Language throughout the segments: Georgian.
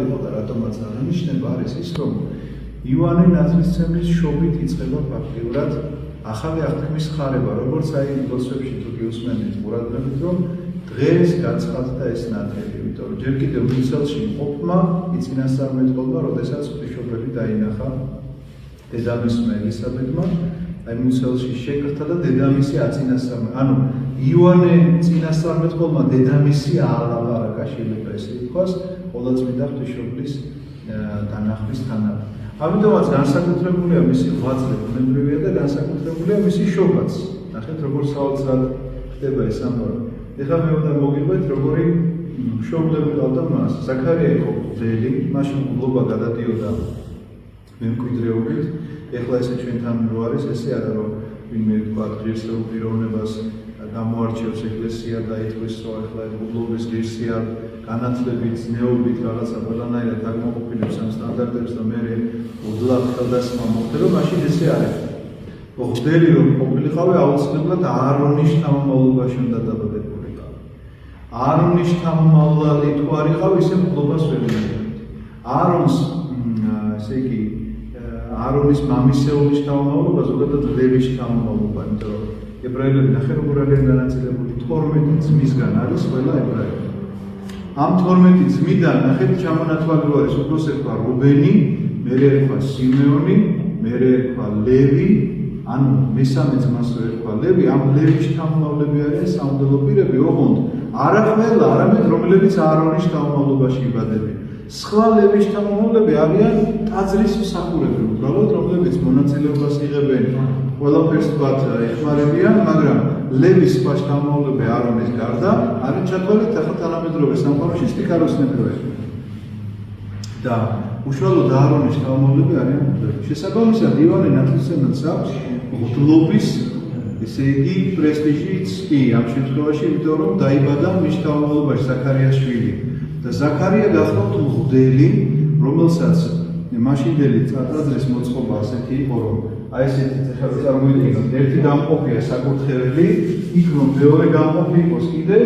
იყო და რატომაც აღინიშნება არის ის, რომ იოანე ნათლისმცემლის შობით იწყება ფაქტიურად ახალი აღთქმის ხარება, როგორც აი ილოსტრებში თუ გიუსმენთ ყურადღებით, რომ დღეს გაცხადდა ეს ნათელი, იმიტომ რომ ჯერ კიდევ მისელში მყოფმა იწინასწარმეტყველმა, როდესაც ღვთისმშობელი დაინახა დედამისმა ელისაბედმა, აი მისელში შეკრთა და დედამისი აწინასწარმეტყველა. ანუ იოანე წინასწარმეტყველმა დედამისი აალაპარაკა, შეიძლება ესე ითქვას, ყოვლადწმინდა ღვთისმშობლის დანახვის თანახმად. ამიტომაც განსაკუთრებულია მისი ღვაწლი ბუნებრივია და განსაკუთრებულია მისი შობაც. ნახეთ, როგორ საოცრად ხდება ეს ამბავი. ეხლა მე უნდა მოგიყვეთ, როგორი მშობლები ყავდა მას. ზაქარია იყო ძელი, მაშინ გლობა გადადიოდა მემკვიდრეობით. ეხლა ესე ჩვენთან რო არის, ესე არა რომ ვინმე თქვა ღირსეულ პიროვნებას გამოარჩევს ეკლესია და ითქვის, რომ ეხლა გლობის ღირსია განათლებით, ნეობით რაღაცა ყველანაირად დაგმოყოფილებს ამ სტანდარტებს და მე უდლავ ხელდასხმა მოხდება, მაშინ ესე არის. ღვთელი რომ ყოფილიყავი, აუცილებლად აარონის შთამომავლობაში უნდა დაბადებულიყავი. აარონის შთამომავლად თუ არ იყავ, ისე გლობას ვერ მიიღებთ. აარონს, ესე იგი, აარონის მამისეულის შთამომავლობა, ზოგადად ლევის შთამომავლობა, იმიტომ რომ ებრაელები ნახე როგორ არიან განაწილებული 12 ძმისგან არის ყველა ებრაელი. ამ 12 ძმიდან ნახეთ ჩამონათვალო არის უბრალოდ ერქვა რუბენი, მერე ერქვა სიმეონი, მერე ერქვა ლევი, ანუ მესამე ძმას ერქვა ლევი, ამ ლევის შთამომავლები არიან სამღვდელო პირები, ოღონდ არა ყველა, არამედ რომლებიც აარონის შთამომავლობაში იბადებიან. სხვა ლევის შთამომავლები არიან ტაძრის მსახურები, უბრალოდ რომლებიც მონაწილეობას იღებენ ყველაფერს თქვათ ეხმარებიან, მაგრამ ლევის სხვა შთამომავლები აარონის გარდა არის ჩათვალეთ ახლა თანამედროვე სამყაროში სტიქაროს ნებრივები. და უშუალოდ აარონის შთამომავლები არიან მღვდლები. შესაბამისად იოანე ნათლისმცემელს აქვს მღვდლობის, ესე იგი პრესტიჟიც კი ამ შემთხვევაში, იმიტომ რომ დაიბადა მის შთამომავლობაში ზაქარიას შვილი. და ზაქარია გახლავთ მღვდელი, რომელსაც მაშინდელი ტაძრის მოწყობა ასეთი იყო, რომ აი ესეთი ახლა წარმოიდგინოთ, ერთი გამყოფია საკურთხეველი, იქ რომ მეორე გამყოფი იყოს კიდე,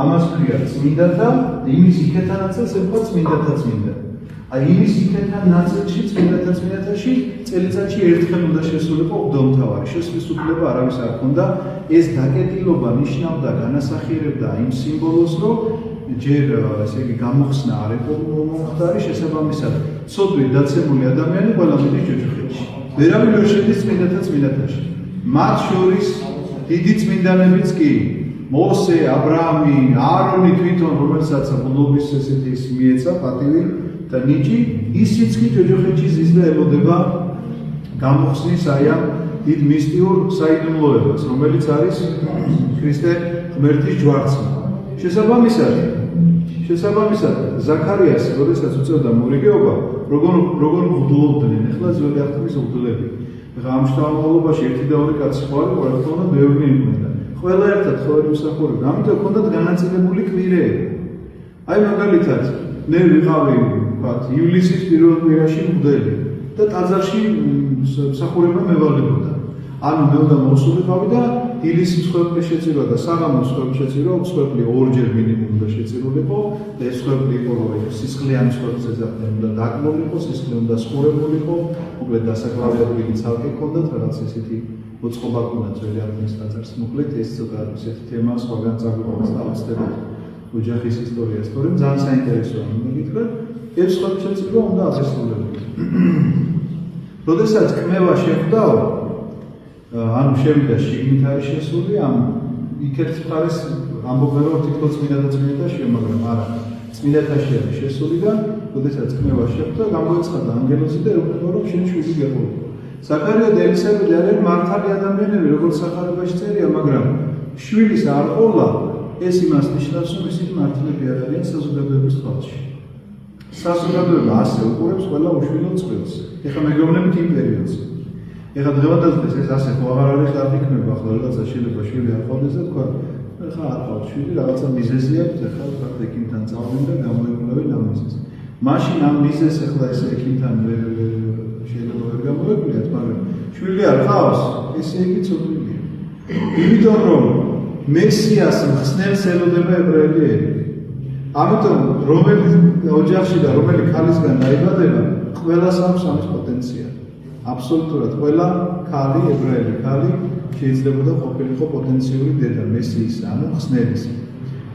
ამას ქვია წმინდათა, იმის იქეთა ნაწილს ერქვა წმინდათა წმინდა. აი იმის იქეთა ნაწილში წმინდათა წმინდათაში წელიწადში ერთხელ უნდა შესულიყო მღვდელმთავარი. შესვლის უფლება არავის არ ჰქონდა. ეს დაკეტილობა ნიშნავდა, განასახიერებდა იმ სიმბოლოს, რომ ჯერ ესე იგი გამოხსნა არ იყო მომხდარი, შესაბამისად ცოდვით დაცემული ადამიანი ყველა მიდის ჯოჯოხეთში. ვერავინ ვერ შედის წმინდათა წმინდათაში. მათ შორის დიდი წმინდანებიც კი მოსე, აბრაამი, აარონი თვითონ, რომელსაც გლობის ესეთი მიეცა პატივი და ნიჭი, ისიც კი ჯოჯოხეთში ზის და ელოდება გამოხსნის აი ამ დიდ მისტიურ საიდუმლოებას, რომელიც არის ქრისტე ღმერთის ჯვარცმა. შესაბამისად, ზაქარიას, როდესაც უწევდა მორიგეობა, როგორ მღვდლობდნენ, ეხლა ძველი აღთქმის მღვდლები. ეხლა ამ შთამომავლობაში ერთი და ორი კაცი ხო არის, რა თქმა უნდა, ბევრი იყვნენ და ყველა ერთად ყოველი მსახურები. ამიტომ ჰქონდათ განაწილებული კვირეები. აი მაგალითად, მე ვიყავი, ვთქვათ, ივლისის პირველ კვირაში მღვდელი და ტაძარში მსახურება მევალებოდა. ანუ მე უნდა მოსულიყავი და დილის მსხვერპლი შეწირვა და საღამოს მსხვერპლი შეწირვა, მსხვერპლი ორჯერ მინიმუმ უნდა შეწირულიყო და ეს მსხვერპლი იყო, რომ სისხლიანი მსხვერპლზე ზაფხული უნდა დაკმულიყო, სისხლი უნდა სხურებულიყო, მოკლედ დასაკლავებელი ცალკე ჰქონდათ, რაღაც ესეთი მოწყობა ჰქონდა ძველი აღთქმის ტაძარს. მოკლედ ეს ცოტა ესეთი თემა სხვაგან წაგვიყვანს და ავწდებთ ოჯახის ისტორიას, თორემ ძალიან საინტერესოა მოგითხრათ, ეს მსხვერპლი შეწირვა უნდა აღესრულებოდეთ. როდესაც კმევა შეხვდაო, ანუ შევიდა შიგნით არის შესული, ამ იქეთ მხარეს ამბობენ რომ თითქოს წმინდათა წმინდათაშია, მაგრამ არა, წმინდათაში არის შესული და როდესაც კმევა შეხვდა, გამოეცხადა ანგელოზი და ეუბნება რომ შენ შვილი გეყოლა. ზაქარია და ელისაბედი არიან მართალი ადამიანები, როგორც სახარებაში წერია, მაგრამ შვილის არ ყოლა, ეს იმას ნიშნავს, რომ ისინი მართლები არ არიან საზოგადოების თვალში. საზოგადოება ასე უყურებს ყველა უშვილო წყვილს. ეხლა მეგობრებით იმ პერიოდს. ეხლა დღევანდელს ეს ასე ხო აღარ არის ხარ იქნება, ახლა რაღაცა შეიძლება შვილი არ ყავდეს და თქვა, ეხლა არ ყავს შვილი, რაღაცა მიზეზი აქვს, ეხლა თქვა ექიმთან წავდნენ და გამოეკვლინა ამ მიზეზს. მაშინ ამ მიზეზს ეხლა ეს ექიმთან შეიძლება ვერ გამოეკვლიათ, მაგრამ შვილი არ ყავს, ესე იგი ცოდვილია. იმიტომ რომ მესიას მხსნელს ელოდება ებრაელი ერი. ამიტომ რომელი ოჯახში და რომელი ქალისგან დაიბადება, ყველას აქვს ამის პოტენციალი. აბსოლუტურად ყველა ქალი, ებრაელი ქალი შეიძლებოდა ყოფილიყო პოტენციური დედა, მესიის, ანუ ხსნელის.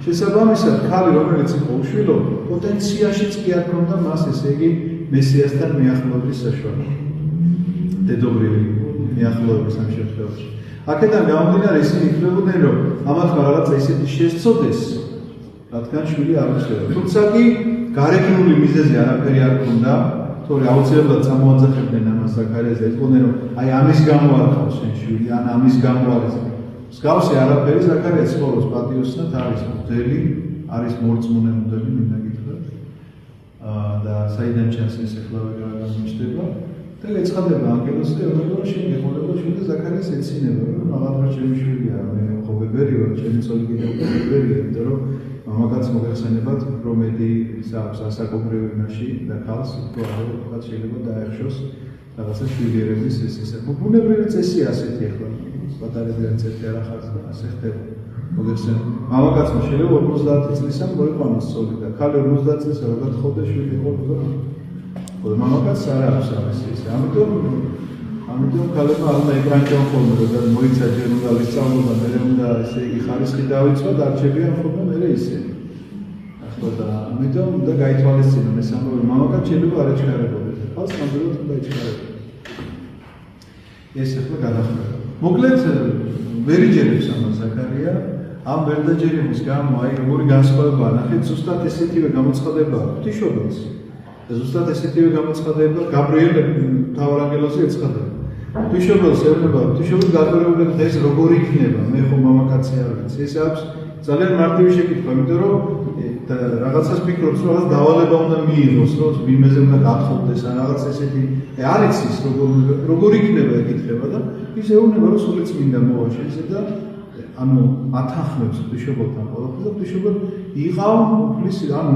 შესაბამისად, ქალი, რომელიც იყო უშვილო, პოტენციაშიც კი არ ჰქონდა მას, ესე იგი, მესიასთან მიახლოების საშუალება. დედობრივი მიახლოების ამ შემთხვევაში. აქედან გამომდინარე, ისინი ითვლებოდნენ, რომ ამათმა რაღაცა ისეთი შესწოდეს, რადგან შვილი არ უსწრებდა. თუმცა კი გარეგნული მიზეზი არაფერი არ ჰქონდა, თორე აუცილებლად წამოაძახებდნენ ამას ზაქარიას და იტყოდნენ, რომ აი ამის გამო არ ყავს შენ შვილი, ან ამის გამო არის. მსგავსი არაფერი ზაქარიას ცხოვრობს პატიოსნად არის მოდელი, არის მორწმუნე მოდელი, მინდა გითხრათ. და საიდან ჩანს ეს ახლავე გამიჩნდება და ეცხადება ანგელოზი და რომ შენ გეყოლება შვილი და ზაქარიას ეცინება, რომ აღარ ჩემი შვილია, მე ხო ბებერი ვარ, ჩემი ცოლი კიდევ ბებერია, იმიტომ რომ მამაკაც მოგეხსენებათ, რომ მედი ისაობს ასაკობრივ ენაში და ქალს თუ არა შეიძლება დაეხშოს რაღაცა შვილიერების ისე. ბუნებრივი წესია ასეთი ახლა. პატარებიან წესი არ ახარს და ასე ხდება. მოგეხსენებათ. მამაკაცმა შეიძლება 50 წლისამ მოიყვანოს ცოლი და ქალი 50 წლისა რა გათხოვდა შვილი ყოლოდა. ხოლო მამაკაცს არ აქვს ამის ისე. ამიტომ ქალებმა ალმა ეკრანჭან ხოლმე და მოიცა ჯერუნდალის სწავლობა, მე უნდა ესე იგი ხარისხი დავიწყო და არჩევიან ხოლმე მე ისე. ახლა და ამიტომ უნდა გაითვალისწინონ ეს ამბავი, მამაკაც შეიძლება არ ეჩქარებოდეს. ხალხს ნამდვილად უნდა ეჩქარებოდეს. ეს ახლა გადახრება. მოკლედ ვერ იჯერებს ამას ზაქარია, ამ ვერდაჯერების გამო აი როგორი განსხვავებაა, ნახეთ ზუსტად ესეთივე გამოცხადებაა ღვთისმშობელს. და ზუსტად ესეთივე გამოცხადება გაბრიელ მთავარანგელოზი ეცხადება. ღვთისმშობელს ეუბნება, ღვთისმშობელი გაგორებული დღეს როგორი იქნება, მე ხო მამაკაცი არ ვიცი. ეს აქვს ძალიან მარტივი შეკითხვა, იმიტომ რომ რაღაცას ფიქრობს, რომ რაღაც დავალება უნდა მიიღოს, რომ ვინმეზე უნდა გათხოვდეს, ან რაღაც ესეთი არ იცის როგორი იქნება ეკითხება და ის ეუბნება, რომ სულიც მინდა მოვა შეზე და ანუ ათანხმებს ღვთისმშობელთან ყველაფერს და ღვთისმშობელი იყავ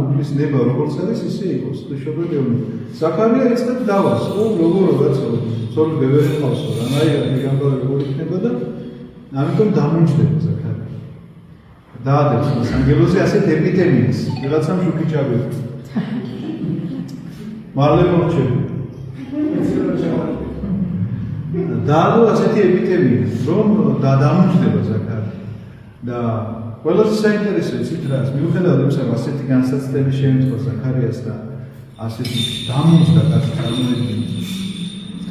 უფლის ნება როგორც არის ისე იყოს ღვთისმშობელი ეუბნება. ზაქარია ეცნებს დავას, რომ როგორ ცოლი ბებერი ყავსო, რანაირად მიგამბა როგორ იქნება და ამიტომ დამუნჯდება ზაქარია. დაადებს მას ანგელოზი ასეთ ეპიდემიას, ვიღაცამ შუქი ჩაბერდა. მალე მორჩები. დაადო ასეთი ეპიდემია, რომ დამუნჯდება ზაქარია. და ყველაზე საინტერესო იცით რა, მიუხედავად იმისა, რომ ასეთი განსაცდელი შეემთხვა ზაქარიას და ასეთი დამუნჯდა კაცი წარმოედგინეთ.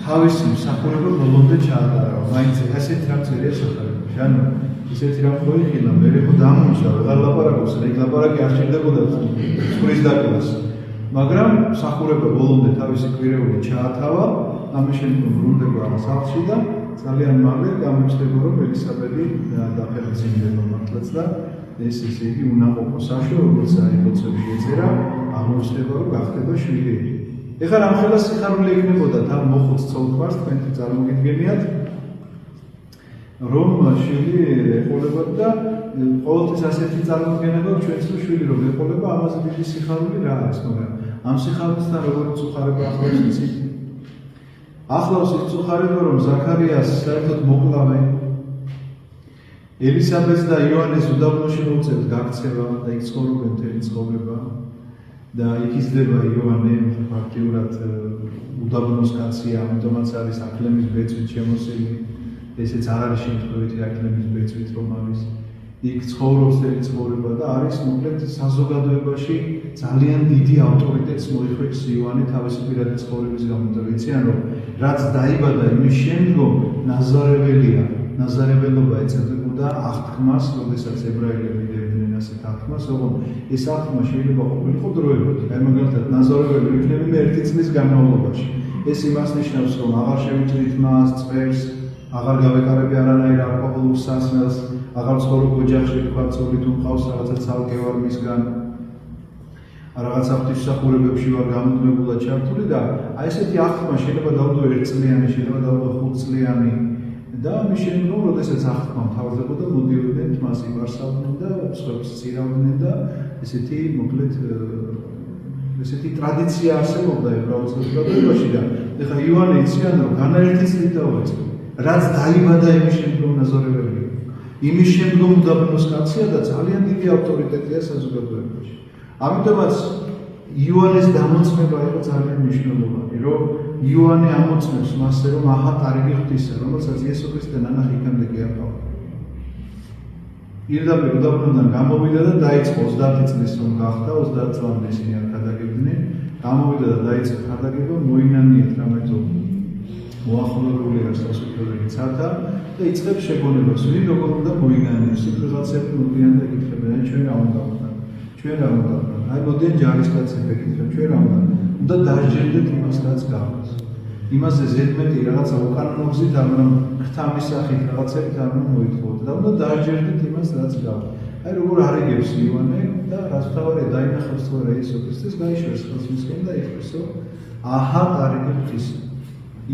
თავისი მსახურება ბოლომდე ჩაატარა, მაინც ასეთი რამ წერია სახარებაში. ანუ ისეთი რამ მოიხილა, მე ხო დამუნჯდა, ვეღარ ლაპარაკობს, ეგ ლაპარაკი არ შეიძლება წყვის დაკლას. მაგრამ მსახურება ბოლომდე თავისი კვირეული ჩაათავა, ამის შემდგომ ბრუნდება სახლში და ძალიან მალე გამოჩნდება, რომ ელისაბედი დაფერმდება მართლაც და ეს ისე იგი უნაყოფო საშო, როგორც აი ლოცვებში ეწერა, აღმოჩნდება, რომ გახდება შვილი. ეხლა რამხელა სიხარული ექნებოდა თან მოხუც ცოლ-ქმარს, თქვენ წარმოგიდგენიათ, რომ შვილი ეყოლებათ და ყოველთვის ასეთი წარმოდგენება, ჩვენც რო შვილი რომ ეყოლება, ამაზე დიდი სიხარული რა არის, მაგრამ ამ სიხარულთან როგორ უხარება ახლავს იცით? ახლავს ის უხარება, რომ ზაქარიას საერთოდ მოკლავენ. ელისაბედს და იოანეს უდაბნოში მოუწევთ გაქცევა და იქ ცხოვრობენ მთელი ცხოვრება. და იქ იზრდება იოანე ფაქტიურად უდაბნოს კაცია, ამიტომაც არის აკლემის ბეწვით შემოსილი. ესეც არ არის შემთხვევითი აკლემის ბეწვით რომ არის. იქ ცხოვრობს მთელი ცხოვრება და არის მოკლედ საზოგადოებაში ძალიან დიდი ავტორიტეტს მოიხვეჭს იოანე თავისი პირადი ცხოვრების გამო და ვიციან რომ რაც დაიბადა იმის შემდგომ ნაზარეველია, ნაზარებელობა ეწოდებოდა აღთქმას, როდესაც ებრაელები დებდნენ ასეთ აღთქმას, ოღონდ ეს აღთქმა შეიძლება ყოფილიყო დროებითი. აი მაგალითად ნაზარეველი იქნება 1 წლის განმავლობაში. ეს იმას ნიშნავს, რომ აღარ შევიჭრით მას, წვერს, აღარ გავეკარები არანაირ ალკოჰოლურ სასმელს, აღარ ცხოვრობ ოჯახში, თქვა ცოლი თუ მყავს რაღაცა ცალკე ვარ მისგან. რაღაცა ღვთისმსახურებებში ვარ გამუდმებულად ჩართული და აი ესეთი აღთქმა შეიძლება დავდო 1 წლიანი, შეიძლება დავდო 5 წლიანი და მის შემდგომ, როდესაც აღთქმა მთავრდებოდა, მოდიოდნენ თმას იმარსავდნენ და სხვებს წირავდნენ და ესეთი მოკლედ ესეთი ტრადიცია არსებობდა ებრაულ საზოგადოებაში და ეხლა იოანე იციან, რომ განაერთი წლით დავაწყო. რაც დაიბადა იმის შემდგომ ნაზარეველი. იმის შემდგომ უდაბნოს კაცია და ძალიან დიდი ავტორიტეტია საზოგადოებაში. ამიტომაც იოანეს დამოწმება იყო ძალიან მნიშვნელოვანი, რომ იოანე ამოწმებს მასზე, რომ აჰა ტარიგი ღვთისა, რომელსაც იესო ქრისტე ნანახი იქამდე კი არ ყავდა. პირდაპირ უდაბნოდან გამოვიდა და დაიწყო 30 წლის რომ გახდა, 30 წლამდე ისინი არ გადაგებდნენ, გამოვიდა და დაიწყო გადაგება, მოინანიეთ რამეთო მოახლოებული არის სასופრელი ცართა და იწყებს შეგონებას, ვინ როგორ უნდა მოინანიოს, სიტუაციები მოდიან და ეკითხებიან, ჩვენ რა უნდა ვქნათ, ჩვენ რა უნდა ვქნათ, აი მოდიან ჯარისკაცები ეკითხებიან, ჩვენ რა უნდა დაჟერდეთ იმას, რაც გავს. იმაზე ზედმეტი რაღაცა უკანონო გზით არ უნდა ღვთამის სახით რაღაცებით არ უნდა მოითხოვოთ და უნდა დააჯერდეთ იმას, რაც გავს. აი როგორ არიგებს იოანე და რაც თავარია დაინახავს თორე იესო ქრისტეს გაიშვეს ხელს მისკენ და იხვის, რომ აჰა ტარიგი ღვთისა.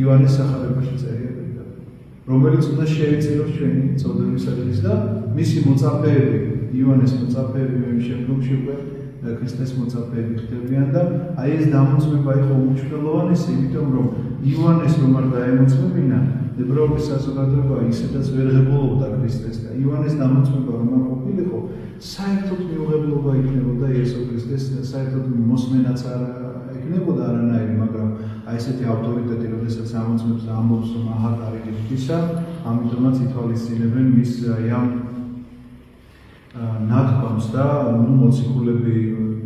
იოანეს სახარებაში წერია პირდაპირ, რომელიც უნდა შეეწეროს ჩვენი წოდებისათვის და მისი მოწაფეები, იოანეს მოწაფეები შემდგომში უკვე ქრისტეს მოწაფეები ხდებიან და აი ეს დამოწმება იყო უმნიშვნელოვანესი, იმიტომ რომ იოანეს რომ არ დაემოწმებინა, ებრაელის საზოგადოება ისედაც ვერ ღებულობდა ქრისტეს და იოანეს დამოწმება რომ არ ყოფილიყო, საერთოდ მიუღებლობა იქნებოდა იესო ქრისტეს, საერთოდ მოსმენაც არ იქნებოდა არანაირი, მაგრამ აი ესეთი ავტორიტეტი, როდესაც ამოწმებს და ამბობს რომ აჰა ტარიგი ღვთისა, ამიტომაც ითვალისწინებენ მის ამ ნათქვამს და მოციქულები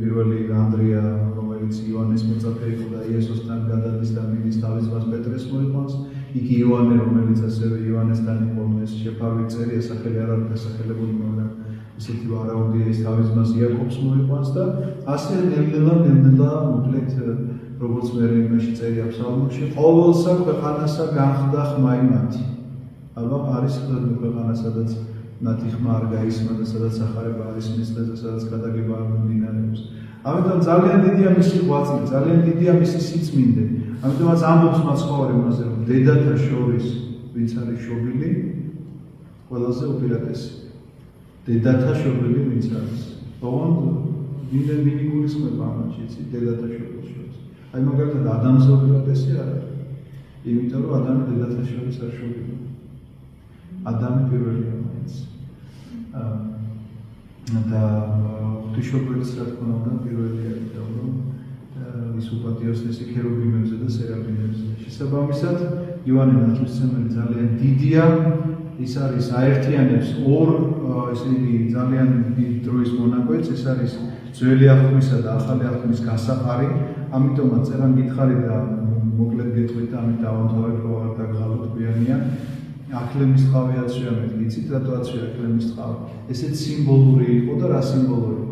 პირველი ანდრია, რომელიც იოანეს მოწაფე იყო და იესოსთან გადადის და მიდის თავის ძმას პეტრეს მოიყვანს, იქ იოანე, რომელიც ასევე იოანესთან იყო, ეს შეფარული წერია, სახელი არ არის დასახელებული, მაგრამ ისეთი ვარაუდია, ის თავის ძმას იაკობს მოიყვანს და ასე ნელ-ნელა მოკლედ როგორც მე იმაში წერია ფსალმებში, ყოველსა ქვეყანასა განხდა ხმა იმათი. აბა არის ქვეყანა, სადაც მათი ხმა არ გაისმა და სადაც ახარება არის მისდაზე, სადაც გადაგება არ მიმდინარეობს. ამიტომ ძალიან დიდია მისი ღვაწლი, ძალიან დიდია მისი სიწმინდე. ამიტომაც ამბობს მაცხოვარი მასზე, რომ დედათა შორის ვინც არის შობილი, ყველაზე უპირატესი. დედათა შობილი ვინც არის. ოღონდ ვინ იგულისხმება ამაში, იცი, დედათა შორის. აი მაგალითად ადამზე უპირატესი არ არის. იმიტომ რომ ადამი დედათა შორის არ შობილი. ადამი პირველია მაინც. და ღვთისმშობლის რა თქმა უნდა პირველია, რომ ის უპატიოს ეს ქერუბიმებზე და სერაფიმებზე. შესაბამისად, იოანე ნათლისმცემელი ძალიან დიდია, ის არის აერთიანებს ორ ესე იგი ძალიან დიდ დროის მონაკვეთს, ეს არის ძველი აღთქმისა და ახალი აღთქმის გასაყარი, ამიტომაც წერან გითხარი და მოკლედ გეტყვით და ამით დავამთავრებ, რომ აღარ დაგღალოთ გვიანია. აკლემის ტყავიაც შეამეთ, იცით რატოაც აკლემის ტყავი. ესეც სიმბოლური იყო და რა სიმბოლური?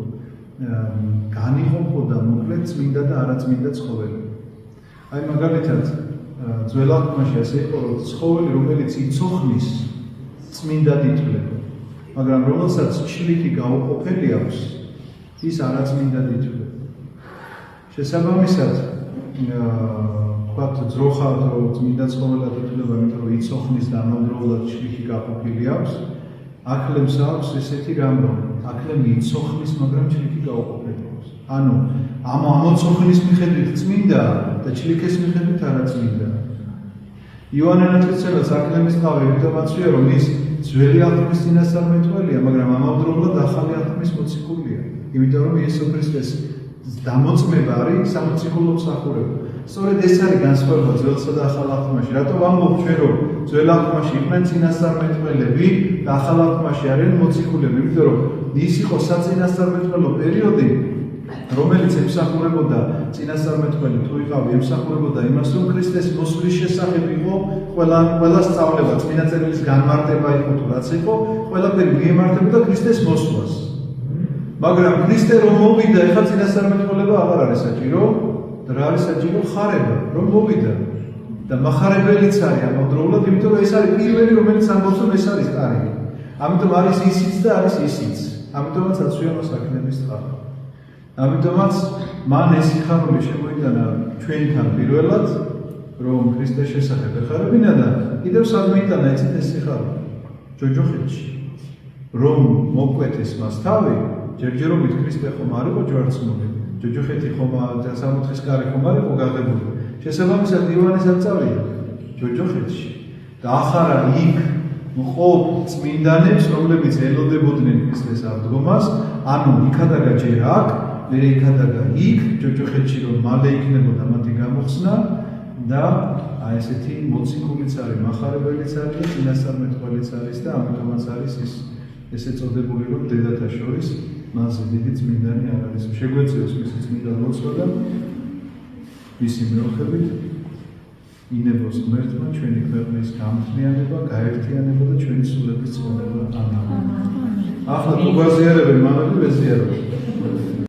განიყოფოდა მოკლედ წმინდა და არაწმინდა ცხოველი. აი მაგალითად, ძველ აღთქმაში ასე იყო, რომ ცხოველი, რომელიც იცოხნის, წმინდად ითვლება, მაგრამ რომელსაც ჩლიქი გაუყოფელი აქვს, ის არაწმინდად ითვლება. შესაბამისად, ვთქვათ, ძროხა რომ წმინდა ცხოველად ითვლება, იმიტომ რომ იცოხნის და ამავდროულად ჩლიქი გაყოფილი აქვს, აკლემს აქვს ესეთი რამ, რომ აკლემი იცოხნის, მაგრამ ჩლიქი გაუყოფელი აქვს. ანუ ამ ამოცოხნის მიხედვით წმინდა და ჩლიქის მიხედვით არაწმინდა. იოანე ნათლისმცემელს აკლემის ტყავი იმიტომაცია, რომ ის ძველი აღთქმის წინასწარმეტყველია, მაგრამ ამავდროულად ახალი აღთქმის მოციქულია. იმიტომ რომ იესო ქრისტეს დამოწმება არის სამოციქულო მსახურება. სწორედ ეს არის განსხვავება ძველსა და ახალ აღთქმაში. რატო ვამბობ ჩვენ, რომ ძველ აღთქმაში იყვნენ წინასწარმეტყველები და ახალ აღთქმაში არიან მოციქულები, იმიტომ რომ ის იყო საწინასწარმეტყველო პერიოდი, რომელიც ემსახურებოდა წინასწარმეტყველი თუ იყავი ემსახურებოდა იმას, რომ ქრისტეს მოსვლის შესახებ იყო ყველა სწავლება, წმინდა წერილის განმარტება იყო თუ რაც იყო, ყველაფერი მიემართებოდა ქრისტეს მოსვლას. მაგრამ ქრისტე რომ მოვიდა, ეხლა წინასწარმეტყველება აღარ არის საჭირო, რა არის საჭირო? ხარება, რომ მოვიდა და მახარებელიც არის ამავდროულად, იმიტომ რომ ეს არის პირველი, რომელიც ამბობს, რომ ეს არის ტარიგი. ამიტომ არის ისიც და არის ისიც. ამიტომაც აცვიანოს აკლემის ტყავი. ამიტომაც მან ეს სიხარული შემოიტანა ჩვენთან პირველად, რომ ქრისტეს შესახებ ეხარებინა და კიდევ სად მოიტანა ეცით ეს სიხარული? ჯოჯოხეთში. რომ მოკვეთეს მას თავი, ჯერჯერობით ქრისტე ხომ არ იყო ჯვარცმული. ჯოჯოხეთი ხომ სამოთხის კარი ხომ არ იყო გაღებული. შესაბამისად იოანეს აწავია ჯოჯოხეთში და ახარა იქ მყოფ წმინდანებს, რომლებიც ელოდებოდნენ ქრისტეს აღდგომას, ანუ იქადაგა ჯერ აქ მე იქადაგა იქ ჯოჯოხეთში რომ მალე იქნებოდა მათი გამოხსნა და აი ესეთი მოციქულიც არის, მახარებელიც არის და წინასწარმეტყველიც არის და ამიტომაც არის ის ესე წოდებული რომ დედათა შორის მასზე დიდი წმინდანი არ არის. შეგვეციოს მისი წმინდა ლოცვა და მისი მეოხებით ინებოს ღმერთმა ჩვენი ქვეყნის გამთნიანება, გაერთიანება და ჩვენი სულების ცხოვრება. ამინ. ახლა თუ გვაზიარებენ, მანამდე ვეზიარებთ.